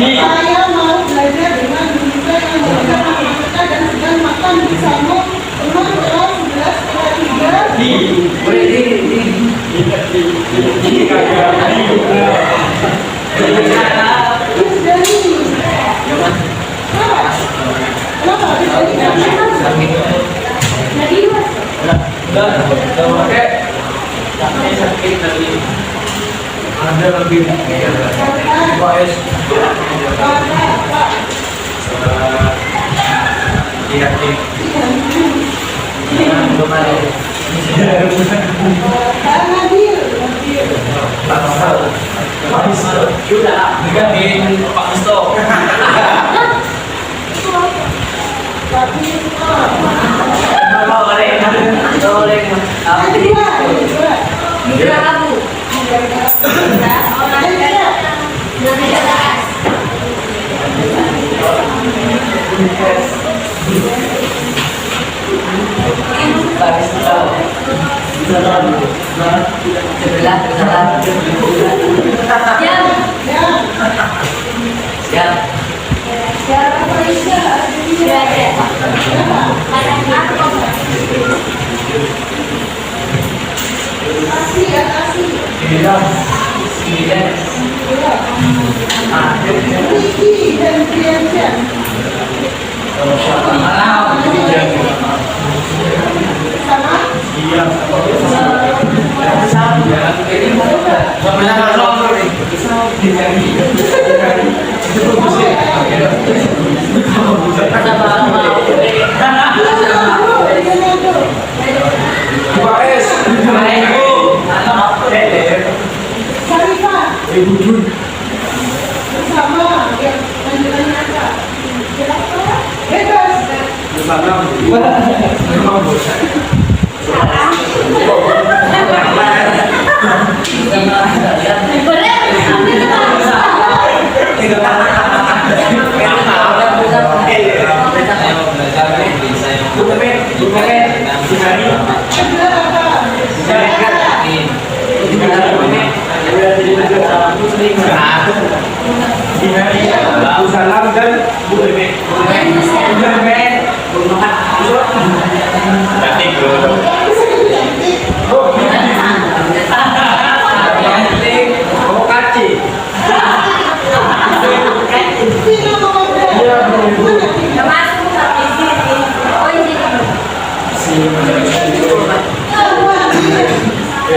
Saya mau belajar dengan Indonesia yang bisa matematika dan sedang makan bersama 6 kelas 11 kelas 11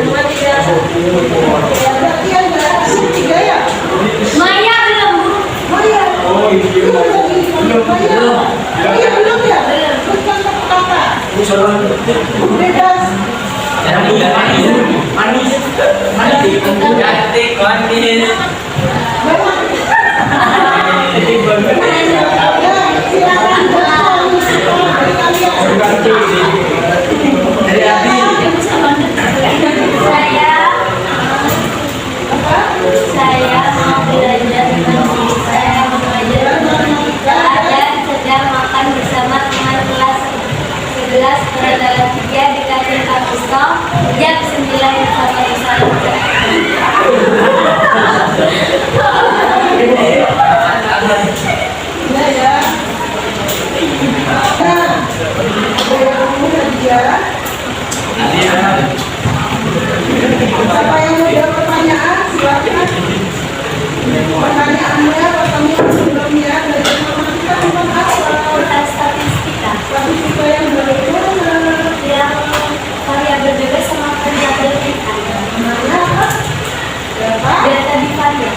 dua, tiga. Ya, berarti ada 3 ya? Maya belum. Maya. Oh, ini Itu lagi belum. Maya. Maya belum ya? Bukan kakak. Bebas. Manis. Cantik, manis. Ya, silakan datang. Dari Abi. Saya mau belajar dengan saya mau belajar matematika dan sedang makan bersama teman kelas 11 pada 3 di kantin Kapusto jam 9 bersama Ya, ya. Nah, siapa yang mau jawab pertanyaan, silakan. Pertanyaannya pertama sebelumnya belajar matematika tentang apa? statistika Statistika yang bagaimana? yang variabel bebas sama variabel kita. Mana apa? Berapa? Data divaria.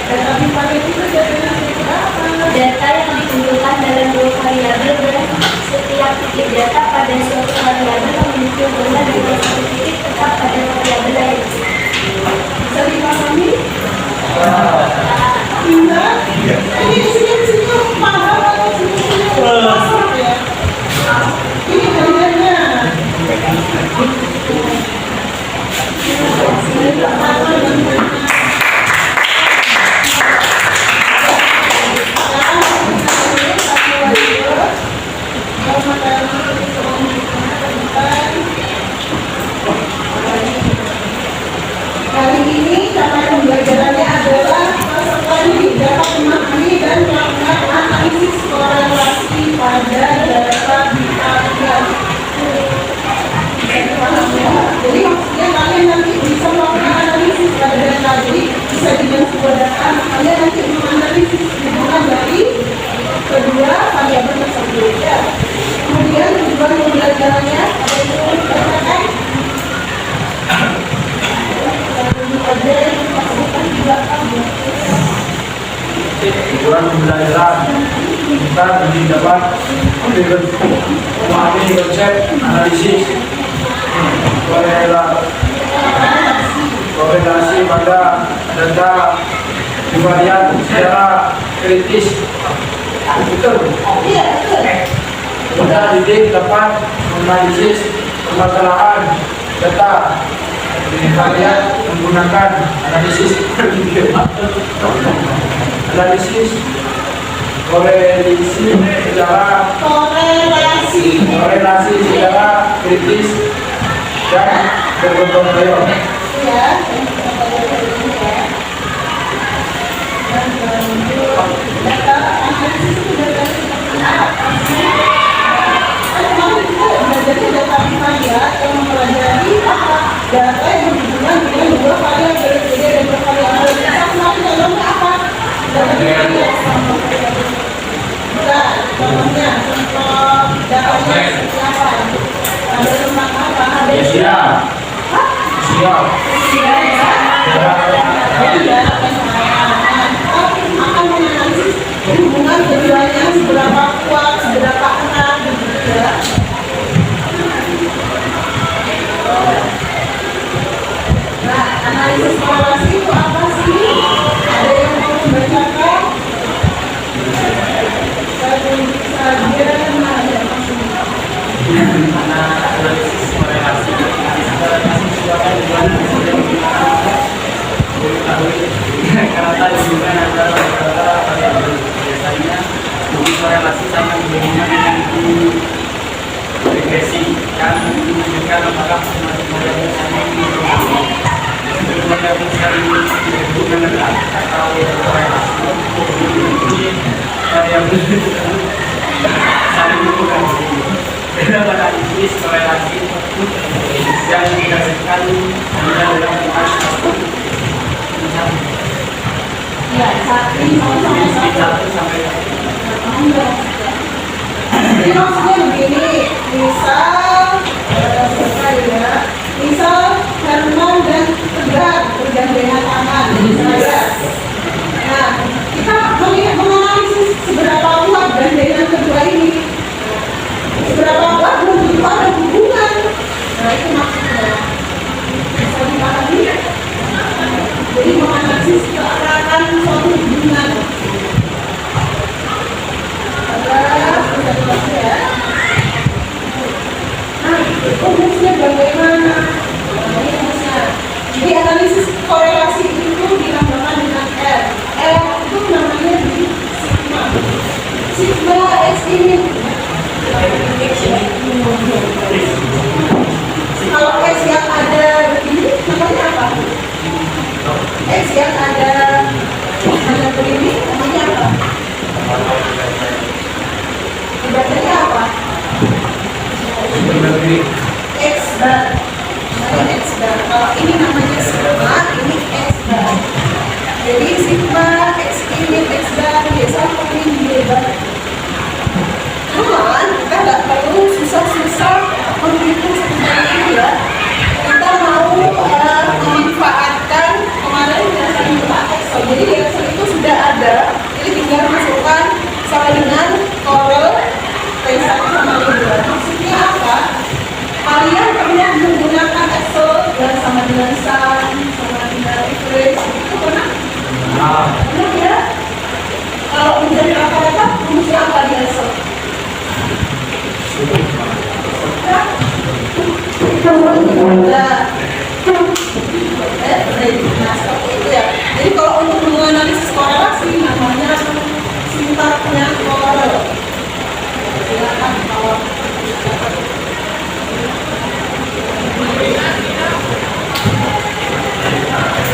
Data dipakai itu datanya seperti apa? Data yang dikumpulkan dalam dua variabel dan setiap titik data pada suatu variabel memiliki hubungan dengan satu titik tetap pada variabel lain. Bisa dipahami? Bisa? Sini paham atau sini pasang ya? Ini kerjanya. Kali ini cara pembelajarannya adalah peserta didik dapat memahami dan melakukan analisis korelasi pada data dipakai. Jadi maksudnya kalian nanti bisa melakukan analisis pada data, jadi bisa dengan sebuah data, kalian nanti menganalisis hubungan dari kedua variabel tersebut. Ya. Kemudian tujuan pembelajarannya ada yang mau dikatakan? Tujuan pembelajaran kita lebih dapat memahami konsep analisis korelasi pada data divariat secara kritis. Betul. Iya, betul. Kita didik dapat menganalisis permasalahan data divariat menggunakan analisis korelasi secara kritis dan bergotong royong. Ya. Data analisis itu data data divariat yang mempelajari apa data yang berhubungan dengan dua variabel, jadi ada dua variabel. Kita kemarin dalamnya apa? Data divariat. Bukan, contohnya contoh datanya seperti apa? Ada tentang apa? Ada Siap. Siap. Akan menganalisis hubungan keduanya seberapa kuat, seberapa erat, begitu ya. Nah, analisis korelasi itu apa sih? Ada yang mau membacakan? Saya tunjuk saja mana maksudnya. Analisis korelasi karena hubungan antara variabel biasanya korelasi sama hubungan dengan regresi yang menunjukkan apakah masing-masing variabel saling berhubungan atau korelasi variabel saling berhubungan. Dalam analisis korelasi yang didasarkan hanya dalam Ya, ini satu sampai jadi maksudnya begini, misal misal karena bagaimana? Nah, ini rumusnya. Jadi analisis korelasi itu dilambangkan dengan R. R itu namanya di sigma. Sigma X ini. Kalau X yang ada begini, namanya apa? X yang ada begini, namanya apa? Bacanya apa? X bar. Namanya X bar. Kalau ini namanya sigma, ini X bar. Jadi sigma X ini X bar biasa ini bar. Cuman kita nggak perlu susah-susah menghitung seperti ini ya. Kita mau memanfaatkan kemarin dasar Pak Excel. Jadi di Excel itu sudah ada. Jadi tinggal masukkan sama dengan Corel P1 sama P2. Maksudnya apa? Kalian pernah menggunakan Excel yang sama dengan sum, sama dengan average, itu pernah? Pernah ya? Kalau menjadi rata-rata, rumusnya apa di Excel? Nah, seperti itu ya. Jadi kalau untuk menganalisis korelasi namanya sintaknya Corel. Silakan kalau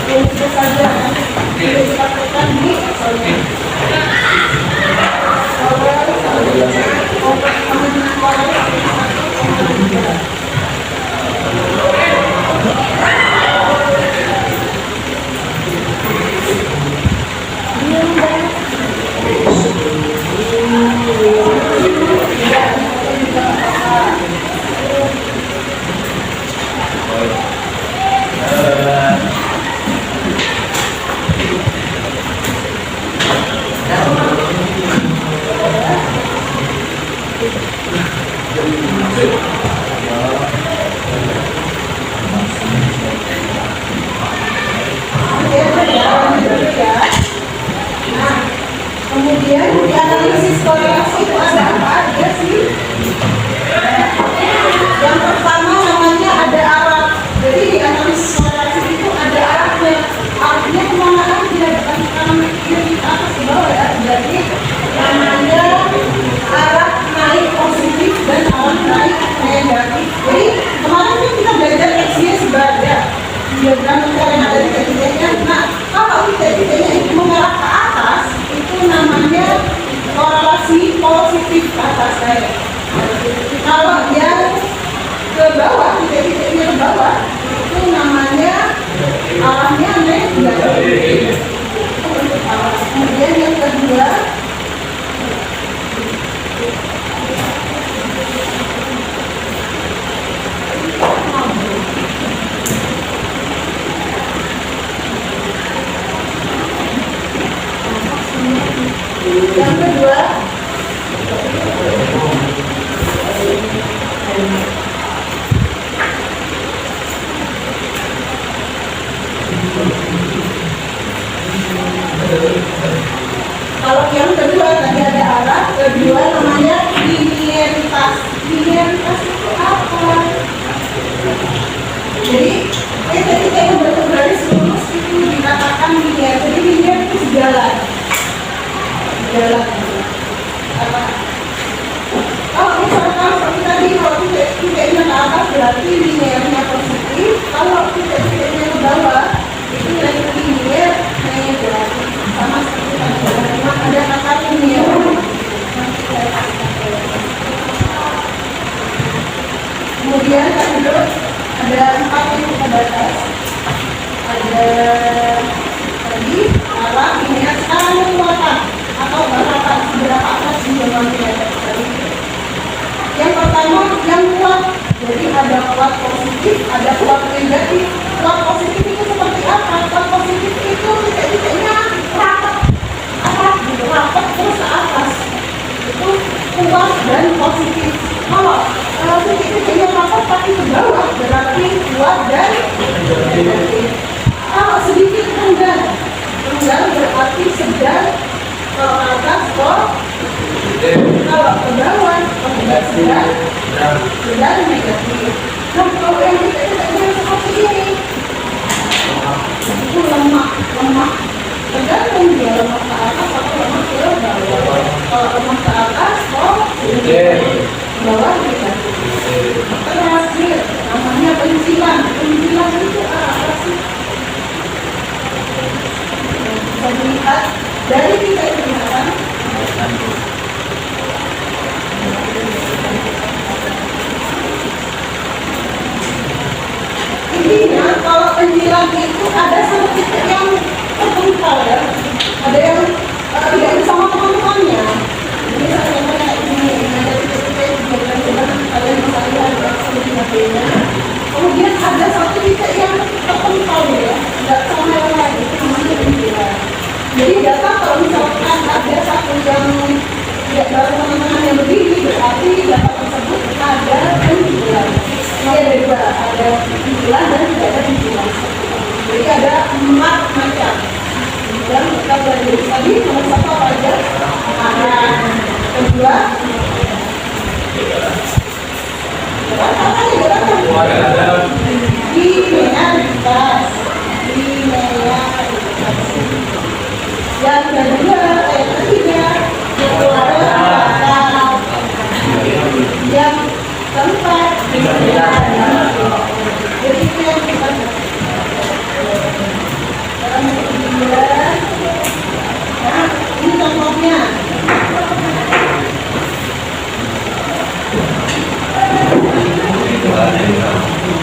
itu saja bisa dilakukan di Excel-nya. Kemudian di analisis korelasi itu ada apa aja sih? Yang pertama namanya ada arah. Jadi di analisis korelasi itu ada arahnya. Arahnya kemana aja? Bukan ke kanan ke kiri, ke atas ke bawah ya. Jadi namanya arah naik positif dan arah naik negatif. Jadi kemarin kan kita belajar X-Y sebagai diagram yang ada di titiknya. Nah, kalau titiknya itu mengarah ke atas, itu namanya korelasi positif ke atas saya. Kalau yang ke bawah, titik-titiknya ke bawah, itu namanya arahnya negatif. Kemudian yang kedua, kalau yang kedua tadi ada arah, kedua namanya linearitas. Linearitas itu apa? Jadi titik yang berbentuk garis lurus itu dikatakan linear. Jadi linear itu sejalan. Jalan. Apa? Kalau misalkan seperti tadi, kalau titiknya ke atas berarti linearnya positif. Kalau titiknya ke bawah itu linear negatif. Sama seperti tadi. Memang ada kata linear. Kemudian lanjut ada 4 yang kita batas. Ada tadi arah linear sekarang kekuatan atau batasan seberapa atas jumlahnya tadi. Yang pertama yang kuat. Jadi ada kuat positif, ada kuat negatif. Kuat positif itu seperti apa? Kuat positif itu titik-titiknya rapat, gitu, rapat terus ke atas. Itu kuat dan positif. Kalau titik-titiknya rapat tapi ke bawah berarti kuat dan negatif. Kalau sedikit renggang berarti sedang. Kalau ke atas kok, kalau ke bawah sedang negatif. Nah, kalau 9 itu apa sih? Bisa dilihat dari kita kelihatan. Intinya kalau 9 itu ada satu titik yang terpental ya, ada yang tidak bersama teman-temannya. Jadi saya kayak ini ada titik-titik yang kalian bisa lihat ya, seperti nya. Kemudian ada satu titik yang terpental ya, tidak sama yang lain, itu namanya 9. Jadi data kalau misalkan ada satu yang tidak dalam teman-teman yang begini, berarti data tersebut ada 9. Ini ada dua, ada 9 dan tidak ada 9. Jadi ada 4 macam. Dan kita belajar tadi nomor 1 apa aja? Ada kedua. Linearitas. Yang kedua, yang ketiga, yang keempat, jadi itu yang kita dalam kedua. Nah, ini contohnya.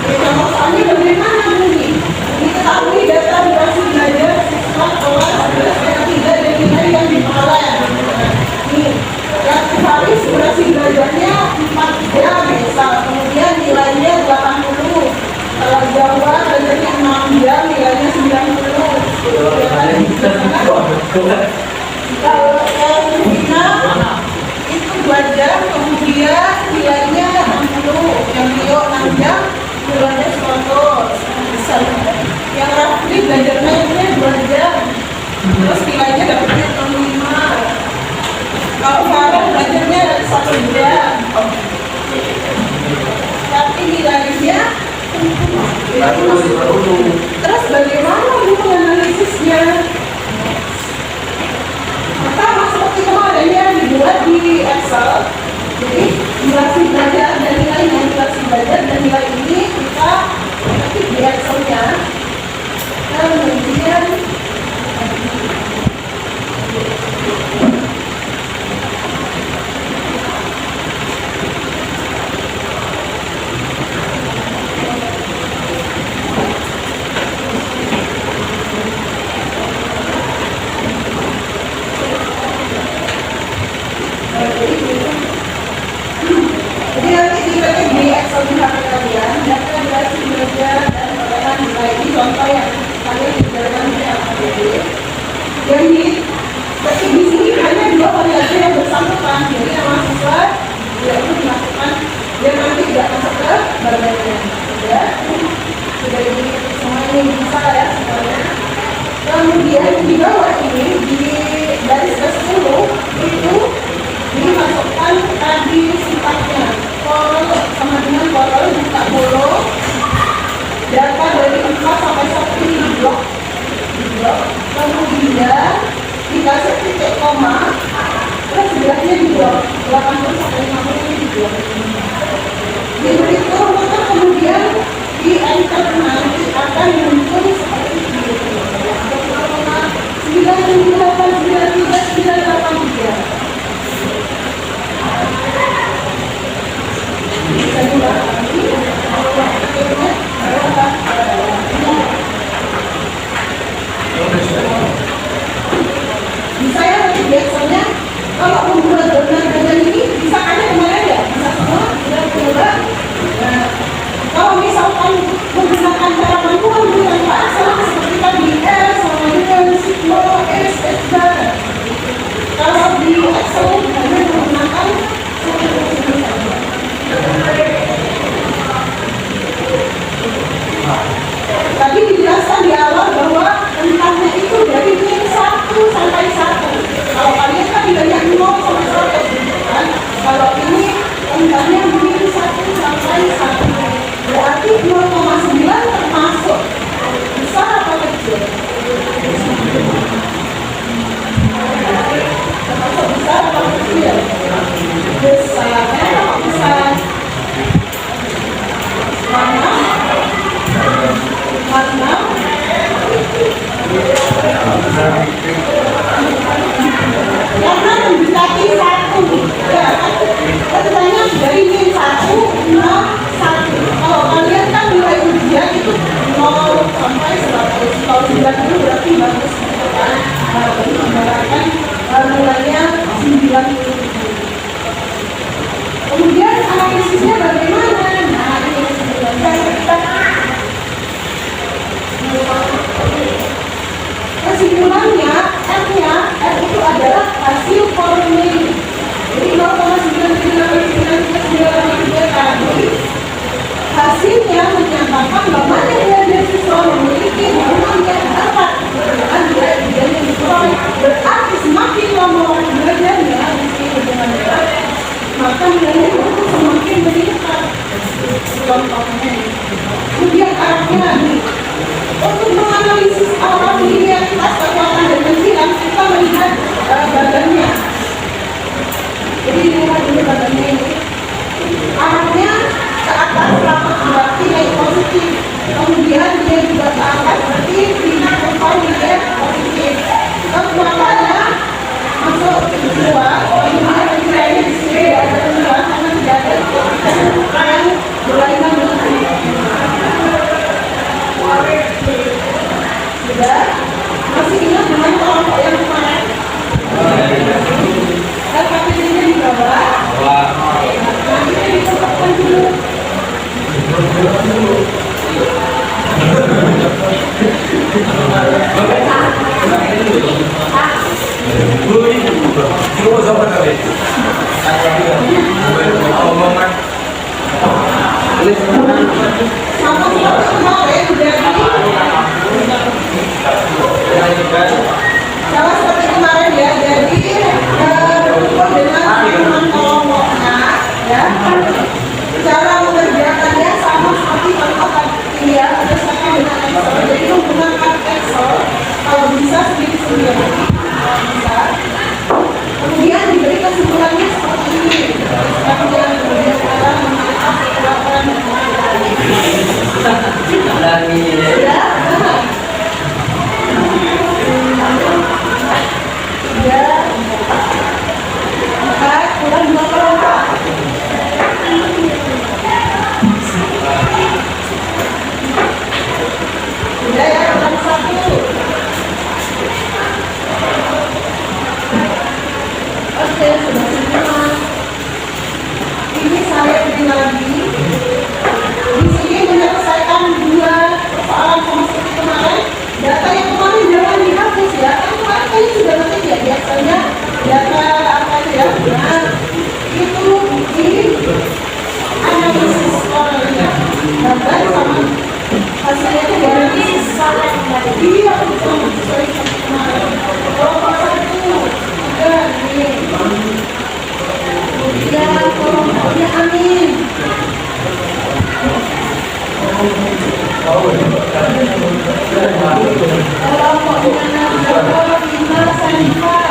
Contoh soalnya bagaimana ini? Diketahui data durasi belajar siswa kelas 11 dan nilai yang diperoleh. Nih, yang Faris durasi belajarnya 4 jam misal, kemudian nilainya 80. Kalau Jawa belajarnya 6 jam, nilainya 90. Kalau yang Cina itu 2 jam, kemudian nilainya 60. Yang Rio 6 jam, nilainya 100. Yang Rafli belajarnya 2 jam, terus nilainya dapatnya 65. Kalau Farah belajarnya 1 jam, tapi nilainya terus bagaimana menganalisisnya? Pertama seperti kemarin yang dibuat di Excel. Jadi durasi belajar dan nilainya, durasi belajar dan nilai ini kita ketik di Excel-nya. Kemudian jadi nanti diketik di Excel di HP kalian, data durasi belajar dan perolehan nilai. Ini contoh yang kalian dijalankan di APBD. Jadi ketik di sini hanya 2 variabel yang bersangkutan. Jadi yang mahasiswa dia itu dimasukkan, dia nanti tidak masuk ke bagiannya. Sudah di semua ini bisa ya semuanya. Kemudian di bawah ini di garis ke-10 itu dimasukkan tadi sifatnya kolom sama dengan kolom buka kolom data dari 4 sampai 1 di blok, kemudian dikasih titik koma, terus sebelahnya di blok 80 sampai 50 di blok. Diberi rumutan kemudian di enter nanti akan muncul seperti ini. 99893. Bisa diulangi. arahnya. Untuk menganalisis arah linearitas kekuatan dan kegiatan, kita melihat badannya. Jadi lihat dulu badannya ini. Arahnya ke atas rapat berarti naik positif. Kemudian dia juga ke atas berarti bina linear positif. Kekuatannya masuk ke dua, kemudian nilainya di sini ada dua karena tidak ada yang berlainan dengan sudah. Masih ingat dengan kelompok yang kemarin? LKPD-nya di bawah. Nah, kita ditempatkan dulu. Sama seperti kemarin, sama seperti kemarin ya, jadi berukur dengan hitungan kelompoknya ya. Cara mengerjakannya sama seperti contoh tadi ya, berdasarkan dengan Excel. Jadi menggunakan Excel kalau bisa sendiri-sendiri bisa. Kemudian diberi kesimpulannya seperti ini. Kemudian cara menangkap kekuatan dan kurang 2 kelompok. Sudah ya, kurang 1. Oke, sudah semua. Ini saya beri lagi. Di sini menyelesaikan 2 persoalan sama seperti kemarin. Data yang kemarin jangan dihapus ya. Kan kemarin kalian sudah ngetik ya, biasanya data apa ya? Nah, itu di analisis orangnya. Gambar sama hasilnya itu analisis sama. Iya, betul. Sorry, kemarin. Kelompok 1 ada nih. Kemudian kelompoknya Amin. Kelompoknya Nabi Bima Sanifah.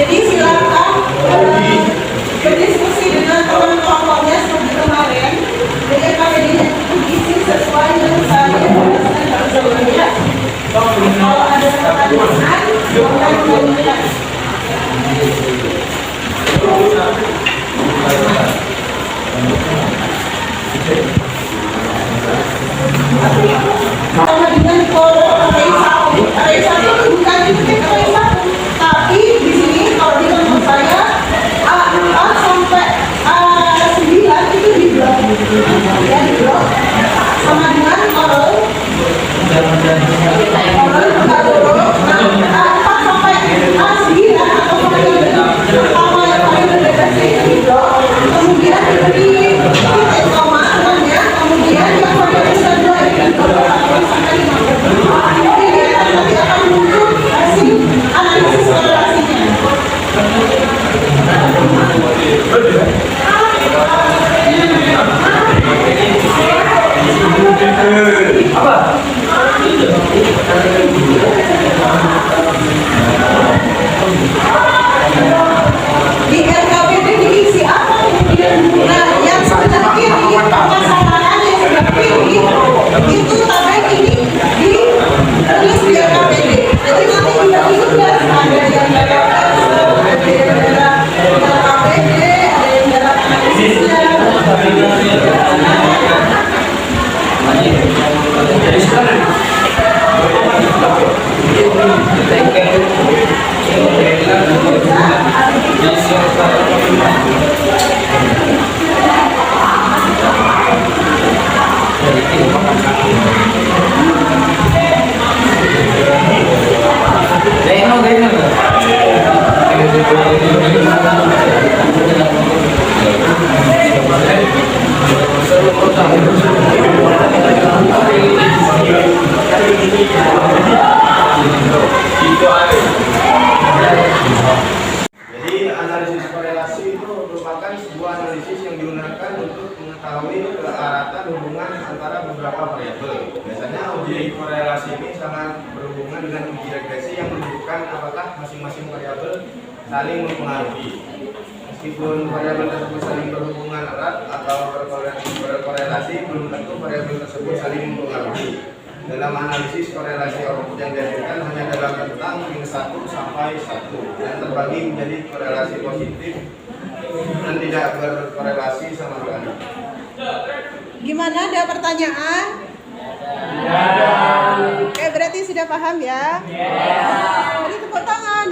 Jadi silakan berdiskusi dengan teman-temannya seperti kemarin. Jadi KPD-nya itu diisi sesuai dengan saya berdasarkan kategorinya. Kalau ada pertanyaan, boleh menanyakan. Sama dengan koro array 1 itu bukan diketik array 1, tapi di sini kalau di tempat saya A4 sampai A9 itu di blok ya, di blok sama dengan koro buka koro A4 sampai A9 atau sampai pertama yang paling terdeteksi itu di blok, kemudian diberi titik koma namanya, kemudian yang pada bisa 2 itu di blok sampai 5. Nanti akan muncul hasil analisis korelasinya. Apa? Di LKPD diisi apa kemudian? Nah, yang sebelah kiri permasalahan yang sebelah kiri itu tabel ini ditulis di LKPD. Jadi nanti dibagi-bagi ada yang dalam Excel, ada yang dalam LKPD, ada yang dalam analisisnya. Jadi analisis korelasi itu merupakan sebuah analisis yang digunakan untuk mengetahui kearatan hubungan antara beberapa variabel. Biasanya uji korelasi ini sangat berhubungan dengan uji regresi yang menunjukkan apakah masing-masing variabel saling mempengaruhi. Meskipun variabel tersebut saling berhubungan erat atau berkorelasi, belum tentu variabel tersebut saling mempengaruhi. Dalam analisis korelasi output yang dihasilkan hanya dalam rentang min 1 sampai 1 dan terbagi menjadi korelasi positif dan tidak berkorelasi sama sekali. Gimana, ada pertanyaan? Oke, berarti sudah paham ya? Beri tepuk tangan.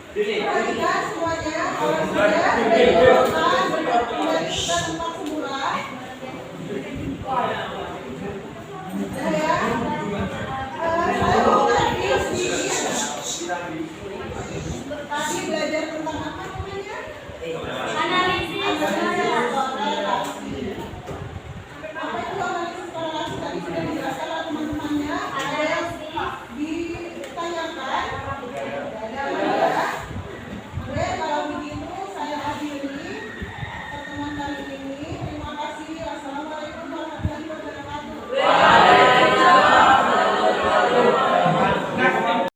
Perhatikan semuanya, kalau sudah berdoa, berdoa kita tempat semula. Nah ya, saya mau tadi belajar